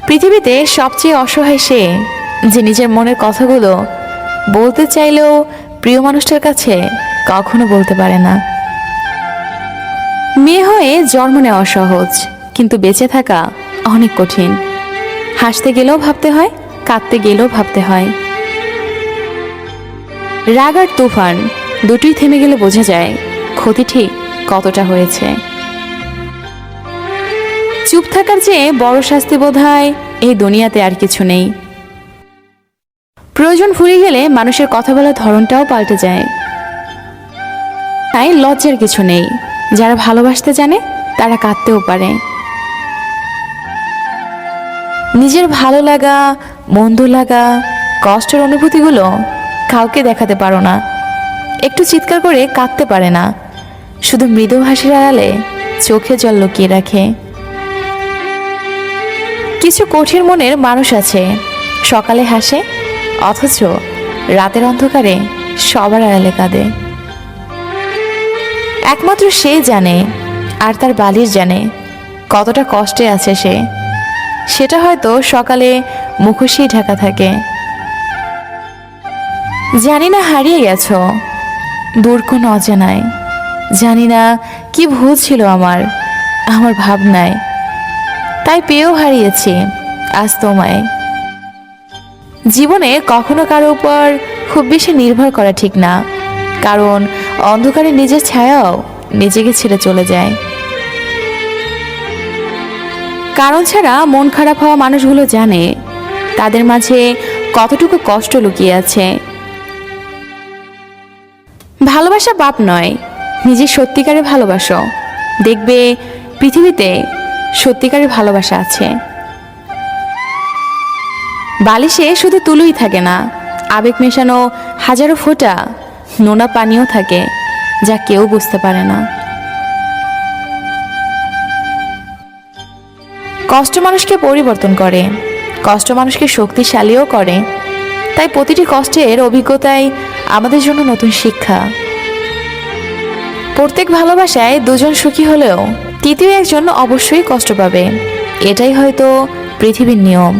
পৃথিবীতে সবচেয়ে অসহায় সে, যে নিজের মনের কথাগুলো বলতে চাইলেও প্রিয় মানুষটার কাছে কখনো বলতে পারে না। মেয়ে হয়ে জন্ম নেওয়া সহজ, কিন্তু বেঁচে থাকা অনেক কঠিন। হাসতে গেলেও ভাবতে হয়, কাঁদতে গেলেও ভাবতে হয়। রাগ আর তুফান দুটোই থেমে গেলে বোঝা যায় ক্ষতি ঠিক কতটা হয়েছে। চুপ থাকার চেয়ে বড় শাস্তি বোধহয় এই দুনিয়াতে আর কিছু নেই। প্রয়োজন ফুরিয়ে গেলে মানুষের কথা বলার ধরনটাও পাল্টে যায়। তাই লজ্জার কিছু নেই। যারা ভালোবাসতে জানে তারা কাঁদতেও পারে। নিজের ভালো লাগা, মন্দ লাগা, কষ্টের অনুভূতিগুলো কাউকে দেখাতে পারো না। একটু চিৎকার করে কাঁদতে পারে না। শুধু মৃদু হাসির আড়ালে চোখে জল লুকিয়ে রাখে। কিছু কঠিন মনের মানুষ আছে, সকালে হাসে অথচ রাতের অন্ধকারে সবার আড়ালে কাঁদে। একমাত্র সে জানে আর তার বালিশ জানে কতটা কষ্টে আছে সে। সেটা হয়তো সকালে মুখোশেই ঢাকা থাকে। জানি না হারিয়ে গেছো দূর কোনো অজানায়। জানি না কি ভুল ছিল আমার ভাবনায়। তাই পেয়েও হারিয়েছি আজ তোমায়। জীবনে কখনো কারো উপর খুব বেশি নির্ভর করা ঠিক না, কারণ অন্ধকারে নিজের ছায়াও নিজেকে ছেড়ে চলে যায়। কারণ ছাড়া মন খারাপ হওয়া মানুষগুলো জানে তাদের মাঝে কতটুকু কষ্ট লুকিয়ে আছে। ভালোবাসা পাপ নয়, নিজের সত্যিকারের ভালোবাসো, দেখবে পৃথিবীতে সত্যিকারের ভালোবাসা আছে। বালিশে শুধু তুলোই থাকে না, আবেগ মেশানো হাজারো ফোঁটা নোনা পানিও থাকে, যা কেউ বুঝতে পারে না। কষ্ট মানুষকে পরিবর্তন করে, কষ্ট মানুষকে শক্তিশালীও করে। তাই প্রতিটি কষ্টের অভিজ্ঞতাই আমাদের জন্য নতুন শিক্ষা। প্রত্যেক ভালোবাসায় দুজন সুখী হলেও তৃতীয় একজন অবশ্যই কষ্ট পাবে। এটাই হয়তো পৃথিবীর নিয়ম।